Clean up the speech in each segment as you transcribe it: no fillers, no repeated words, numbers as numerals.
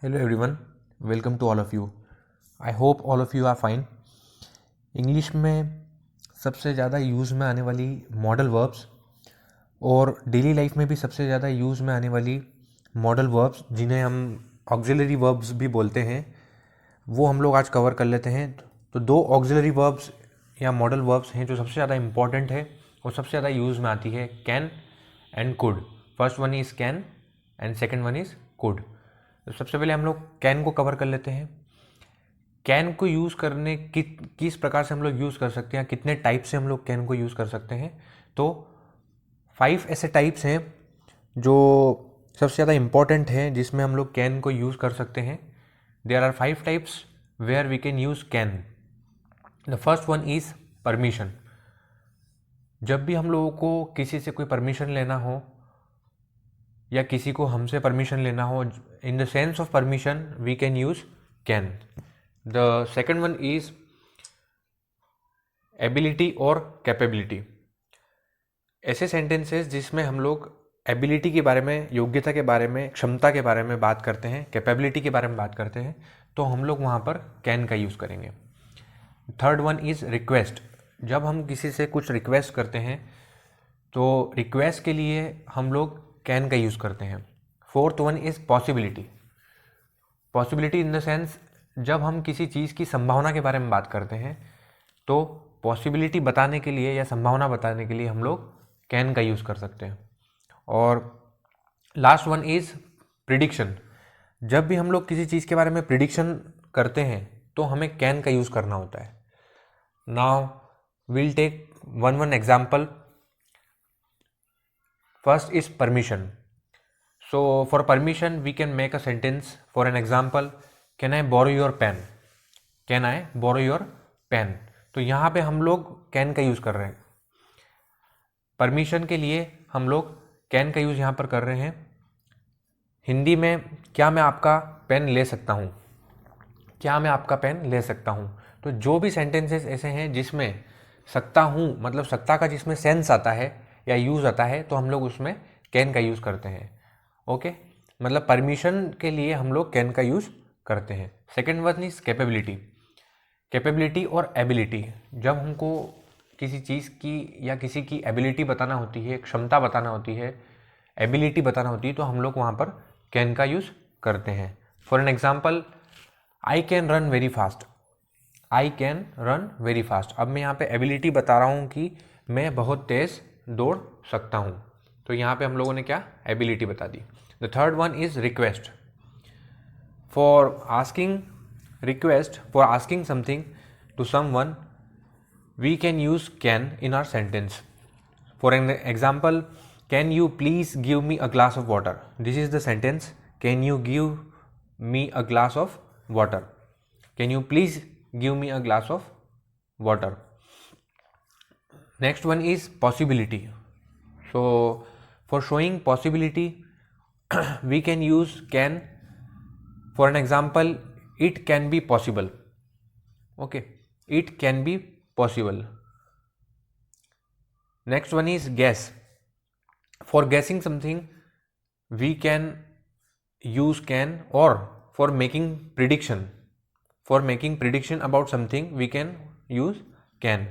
Hello everyone, welcome to all of you. I hope all of you are fine. English में सबसे ज़्यादा use में आने वाली मॉडल वर्ब्स और डेली लाइफ में भी सबसे ज़्यादा यूज़ में आने वाली मॉडल वर्ब्स जिन्हें हम ऑक्सिलरी वर्ब्स भी बोलते हैं, वो हम लोग आज कवर कर लेते हैं। तो दो ऑक्सिलरी वर्ब्स या मॉडल वर्ब्स हैं जो सबसे ज़्यादा इम्पॉर्टेंट है और सबसे ज़्यादा यूज़ में आती है, can and could. First one is can and second one is could. तो सबसे पहले हम लोग कैन को कवर कर लेते हैं। कैन को यूज़ करने किस प्रकार से हम लोग यूज़ कर सकते हैं, कितने टाइप से हम लोग कैन को यूज़ कर सकते हैं। तो 5 ऐसे टाइप्स हैं जो सबसे ज़्यादा इम्पॉर्टेंट हैं जिसमें हम लोग कैन को यूज़ कर सकते हैं। There are 5 types where we can use can. The first one is permission. जब भी हम लोगों को किसी से कोई परमिशन लेना हो या किसी को हमसे परमिशन लेना हो, in the sense of permission we can use can. The second one is ability और कैपेबिलिटी। ऐसे सेंटेंसेस जिसमें हम लोग एबिलिटी के बारे में, योग्यता के बारे में, क्षमता के बारे में बात करते हैं, कैपेबिलिटी के बारे में बात करते हैं, तो हम लोग वहाँ पर कैन का यूज़ करेंगे। Third one is request. जब हम किसी से कुछ रिक्वेस्ट करते हैं तो रिक्वेस्ट के लिए हम लोग कैन का यूज़ करते हैं। Fourth one is possibility. Possibility in the sense जब हम किसी चीज़ की संभावना के बारे में बात करते हैं तो पॉसिबिलिटी बताने के लिए या संभावना बताने के लिए हम लोग कैन का यूज़ कर सकते हैं। और लास्ट वन इज़ प्रिडिक्शन। जब भी हम लोग किसी चीज़ के बारे में प्रिडिक्शन करते हैं तो हमें कैन का यूज़ करना होता है। Now will take one example. First is permission. So for permission we can make a sentence. For an example, can I borrow your pen? Can I borrow your pen? तो यहाँ पे हम लोग can का use कर रहे हैं। Permission के लिए हम लोग can का यूज़ यहाँ पर कर रहे हैं। हिंदी में क्या मैं आपका पेन ले सकता हूँ, क्या मैं आपका पेन ले सकता हूँ। तो जो भी सेंटेंसेस ऐसे हैं जिसमें सकता हूँ मतलब सकता का जिसमें सेंस आता है या यूज़ आता है तो हम लोग उसमें कैन का यूज़ करते हैं। ओके, मतलब परमिशन के लिए हम लोग कैन का यूज़ करते हैं। Second one is capability. Capability और एबिलिटी, जब हमको किसी चीज़ की या किसी की एबिलिटी बताना होती है, क्षमता बताना होती है, एबिलिटी बताना होती है, तो हम लोग वहाँ पर कैन का यूज़ करते हैं। For an example, I can run very fast. I can run very fast. अब मैं यहाँ पे एबिलिटी बता रहा हूँ कि मैं बहुत तेज़ दौड़ सकता हूँ, तो यहाँ पे हम लोगों ने क्या एबिलिटी बता दी। The third one is request. For asking request, for asking something to someone we can use can in our sentence. For an example, can you please give me a glass of water. This is the sentence, can you give me a glass of water. Can you please give me a glass of water. Next one is possibility. So for showing possibility we can use can. For an example, it can be possible. Okay, it can be possible. Next one is guess. For guessing something we can use can, or for making prediction, for making prediction about something we can use can.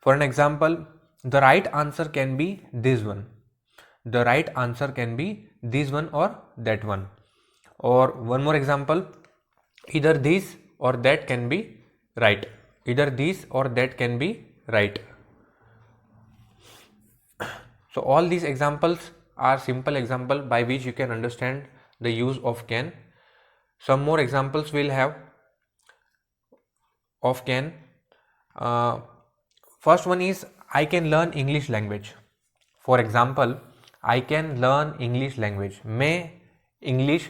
For an example, the right answer can be this one. The right answer can be this one or that one. Or one more example, either this or that can be right. Either this or that can be right. So all these examples are simple example by which you can understand the use of can. Some more examples will have of can. First one is I can learn English language. For example, I can learn English language. मैं English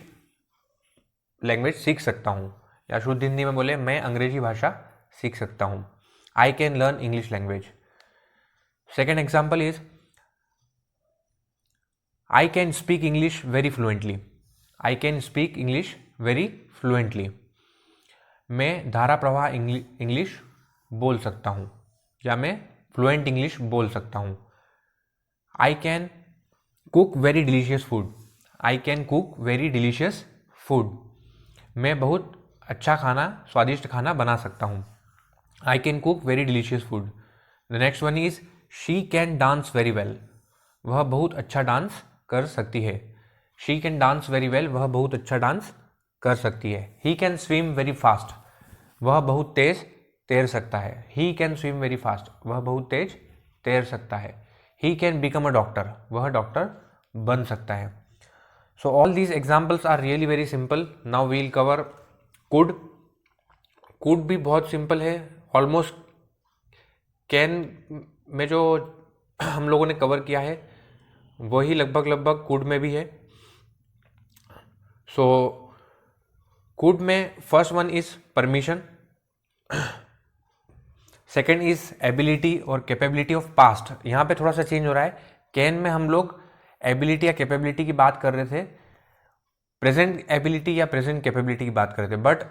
language सीख सकता हूँ, या शुद्ध हिंदी में बोले मैं अंग्रेजी भाषा सीख सकता हूँ। I can learn English language. Second example is I can speak English very fluently. I can speak English very fluently. मैं धारा प्रवाह इंग्लिश बोल सकता हूँ या मैं फ्लुएंट इंग्लिश बोल सकता हूँ। I can cook very delicious food. I can cook very delicious food. मैं बहुत अच्छा खाना, स्वादिष्ट खाना बना सकता हूँ। I can cook very delicious food. The next one is she can dance very well. वह बहुत अच्छा डांस कर सकती है। She can dance very well, वह बहुत अच्छा डांस कर सकती है। He can swim very fast. वह बहुत तेज तैर सकता है। He can swim very fast, वह बहुत तेज तैर सकता है। He can become a doctor, वह डॉक्टर बन सकता है। So all these examples are really very simple. Now we'll cover could. Could भी बहुत सिंपल है, ऑलमोस्ट कैन में जो हम लोगों ने कवर किया है वही लगभग कुड में भी है। सो कुड में first one is permission, second is ability और कैपेबिलिटी ऑफ पास्ट। यहाँ पे थोड़ा सा चेंज हो रहा है। कैन में हम लोग एबिलिटी या कैपेबिलिटी की बात कर रहे थे, प्रेजेंट एबिलिटी या प्रेजेंट कैपेबिलिटी की बात कर रहे थे, बट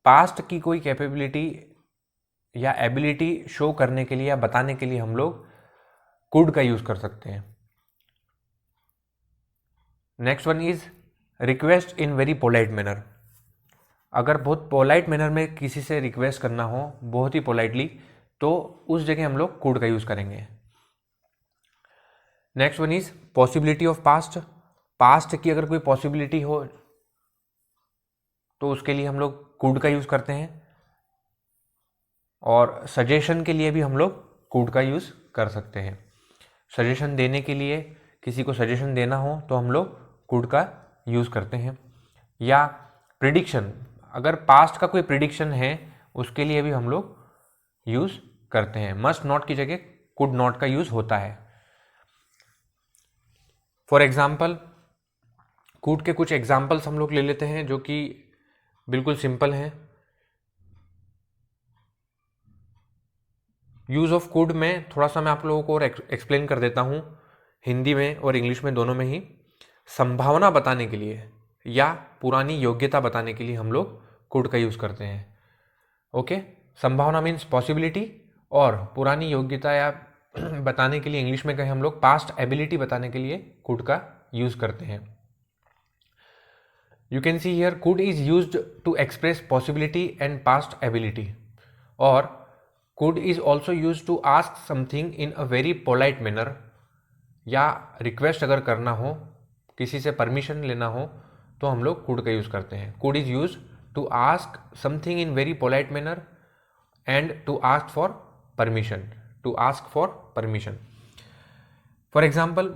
पास्ट की कोई कैपेबिलिटी या एबिलिटी शो करने के लिए या बताने के लिए हम लोग कुड का यूज कर सकते हैं। Next one is request in very polite manner. अगर बहुत पोलाइट मैनर में किसी से रिक्वेस्ट करना हो, बहुत ही पोलाइटली, तो उस जगह हम लोग कुड का यूज करेंगे। Next one is possibility of past. Past की अगर कोई पॉसिबिलिटी हो तो उसके लिए हम लोग कुड का यूज करते हैं। और सजेशन के लिए भी हम लोग कुड का यूज कर सकते हैं। सजेशन देने के लिए, किसी को सजेशन देना हो तो हम लोग कुड का यूज करते हैं। या प्रिडिक्शन, अगर पास्ट का कोई प्रिडिक्शन है उसके लिए भी हम लोग यूज करते हैं। मस्ट नॉट की जगह कुड नॉट का यूज होता है। फॉर एग्जाम्पल कुड के कुछ एग्जाम्पल्स हम लोग ले लेते हैं जो कि बिल्कुल सिंपल हैं। यूज ऑफ कुड में थोड़ा सा मैं आप लोगों को और एक्सप्लेन कर देता हूँ, हिंदी में और इंग्लिश में दोनों में ही। संभावना बताने के लिए या पुरानी योग्यता बताने के लिए हम लोग कुड का यूज करते हैं। ओके, संभावना मीन्स पॉसिबिलिटी, और पुरानी योग्यता या बताने के लिए इंग्लिश में कहें हम लोग पास्ट एबिलिटी बताने के लिए कुड का यूज करते हैं। You can see here could is used to express possibility and past ability, और could is also use to ask something in a very polite manner. या रिक्वेस्ट अगर करना हो, किसी से परमिशन लेना हो, तो हम लोग कुड का यूज करते हैं। Could is use to ask something in very polite manner and to ask for permission, to ask for permission. For example,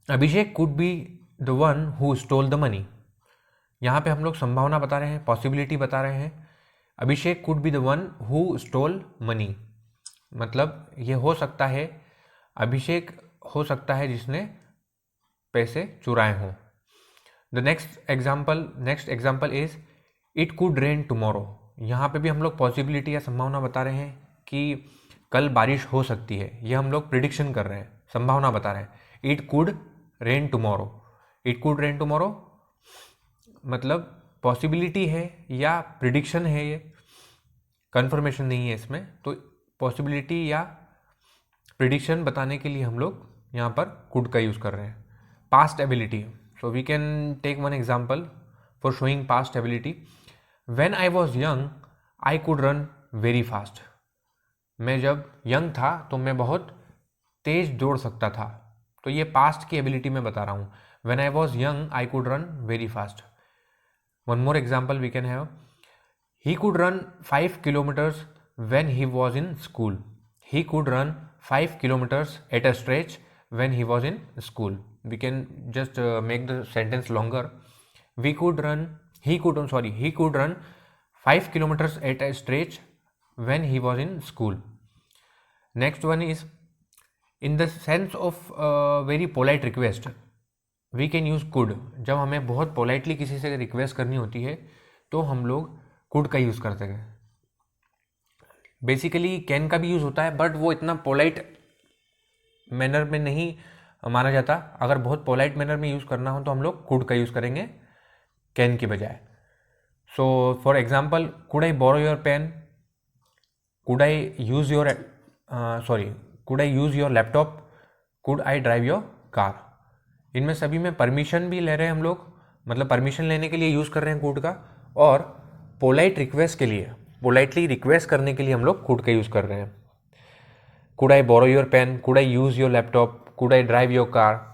Abhishek could be the one who stole the money. यहाँ पे हम लोग संभावना बता रहे हैं, पॉसिबिलिटी बता रहे हैं। Abhishek could be the one who stole money, मतलब ये हो सकता है, अभिषेक हो सकता है जिसने पैसे चुराए हों। The next example is it could rain tomorrow. यहाँ पे भी हम लोग पॉसिबिलिटी या संभावना बता रहे हैं कि कल बारिश हो सकती है। ये हम लोग प्रिडिक्शन कर रहे हैं, संभावना बता रहे हैं। It could rain tomorrow, it could rain tomorrow मतलब पॉसिबिलिटी है या प्रिडिक्शन है, ये कंफर्मेशन नहीं है इसमें। तो पॉसिबिलिटी या प्रिडिक्शन बताने के लिए हम लोग यहाँ पर कुड का यूज़ कर रहे हैं। Past ability, so we can take one example for showing past ability. When I was young I could run very fast. मैं जब यंग था तो मैं बहुत तेज दौड़ सकता था। तो ये पास्ट की एबिलिटी में बता रहा हूँ। When I was young I could run very fast. One more example we can have, he could run 5 kilometers when he was in school. He could run 5 kilometers at a stretch when he was in school. We can just make the sentence longer. He could run 5 kilometers at a stretch when he was in school. Next one is, in the sense of very polite request, we can use could. जब हमें बहुत politely किसी से request करनी होती है तो हम लोग कुड का यूज़ करते हैं। बेसिकली कैन का भी यूज़ होता है, बट वो इतना पोलाइट मैनर में नहीं माना जाता। अगर बहुत पोलाइट मैनर में यूज़ करना हो तो हम लोग कुड का यूज़ करेंगे कैन की बजाय। So for example, could I borrow your pen, could I use your laptop, could I drive your car. इनमें सभी में परमिशन भी ले रहे हैं हम लोग, मतलब परमिशन लेने के लिए यूज़ कर रहे हैं कुड का, और पोलाइट रिक्वेस्ट के लिए, पोलाइटली रिक्वेस्ट करने के लिए हम लोग कुड का यूज़ कर रहे हैं। Could I borrow your pen, could I use your laptop, could I drive your car,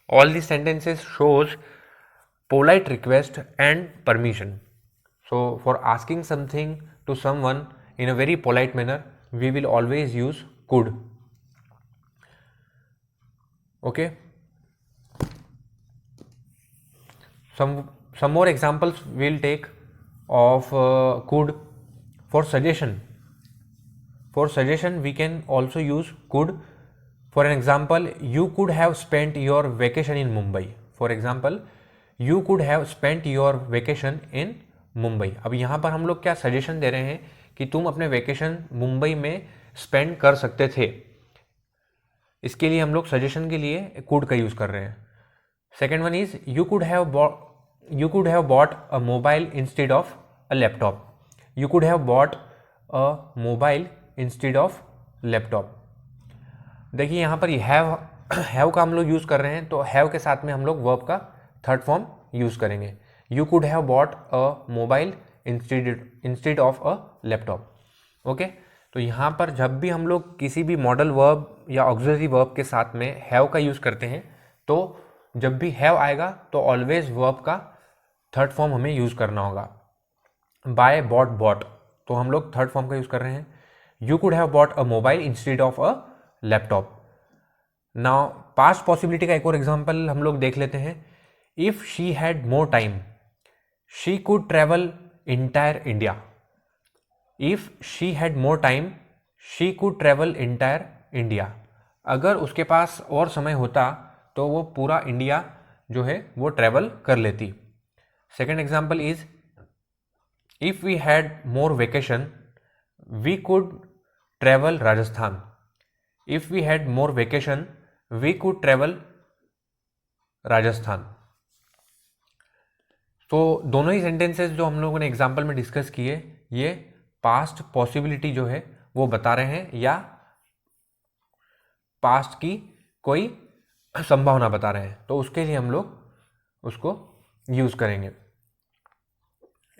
all these sentences shows polite request and permission. So for asking something to someone in a very polite manner, we will always use could. Okay, some more examples we'll take of could. For suggestion we can also use could. For an example, you could have spent your vacation in Mumbai. For example, you could have spent your vacation in Mumbai. अब यहाँ पर हम लोग क्या suggestion दे रहे हैं कि तुम अपने वेकेशन मुंबई में स्पेंड कर सकते थे, इसके लिए हम लोग सजेशन के लिए could का यूज़ कर रहे हैं। Second one is you could have bought a mobile instead of a laptop. You could have bought a mobile instead of laptop. देखिए यहाँ पर हैव का हम लोग यूज़ कर रहे हैं, तो हैव के साथ में हम लोग वर्ब का थर्ड फॉर्म यूज़ करेंगे। You could have bought a mobile instead of a laptop. Okay, तो यहाँ पर जब भी हम लोग किसी भी मॉडल वर्ब या ऑक्सिलरी वर्ब के साथ में हैव का यूज़ करते हैं, तो जब भी हैव आएगा तो ऑलवेज वर्ब का थर्ड फॉर्म हमें यूज़ करना होगा। बाय, बॉट, बॉट, तो हम लोग थर्ड फॉर्म का यूज़ कर रहे हैं। You could have bought a mobile instead of a laptop. Now past possibility का एक और एग्जांपल हम लोग देख लेते हैं। If she had more time, she could travel entire India. If she had more time, she could travel entire India. अगर उसके पास और समय होता तो वो पूरा इंडिया जो है वो ट्रेवल कर लेती। Second example is if we had more vacation, we could travel Rajasthan. If we had more vacation, we could travel Rajasthan. तो दोनों ही सेंटेंसेस जो हम लोगों ने एग्जाम्पल में डिस्कस किए, ये पास्ट पॉसिबिलिटी जो है वो बता रहे हैं या पास्ट की कोई संभावना बता रहे हैं, तो उसके लिए हम लोग उसको यूज करेंगे।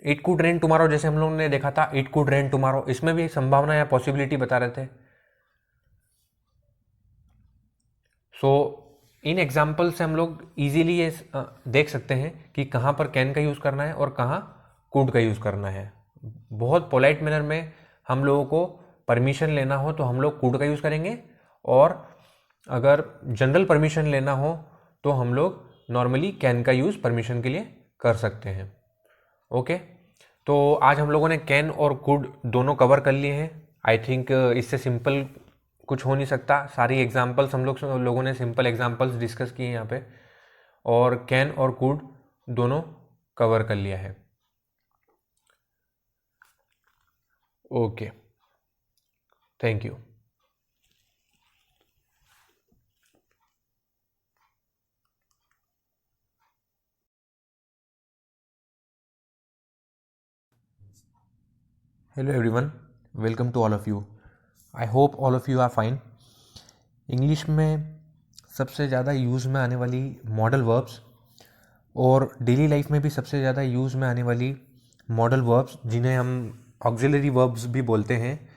इट कुड रेन टुमारो, जैसे हम लोगों ने देखा था इट कुड रेन टुमारो, इसमें भी संभावना या पॉसिबिलिटी बता रहे थे। सो इन एग्जाम्पल से हम लोग इजीली ये देख सकते हैं कि कहाँ पर कैन का यूज़ करना है और कहाँ कुड का यूज़ करना है। बहुत पोलाइट मैनर में हम लोगों को परमिशन लेना हो तो हम लोग कुड का यूज़ करेंगे, और अगर जनरल परमिशन लेना हो तो हम लोग नॉर्मली कैन का यूज़ परमिशन के लिए कर सकते हैं। ओके, तो आज हम लोगों ने कैन और कुड दोनों कवर कर लिए हैं। आई थिंक इससे सिंपल कुछ हो नहीं सकता। सारी एग्जाम्पल्स हम लोगों ने सिंपल एग्जाम्पल्स डिस्कस किए यहाँ पे, और कैन और कुड दोनों कवर कर लिया है। Okay, thank you. Hello everyone, welcome to all of you. I hope all of you are fine. English में सबसे ज़्यादा यूज़ में आने वाली मॉडल वर्ब्स और डेली लाइफ में भी सबसे ज़्यादा यूज़ में आने वाली मॉडल वर्ब्स, जिन्हें हम ऑक्सिलरी वर्ब्स भी बोलते हैं,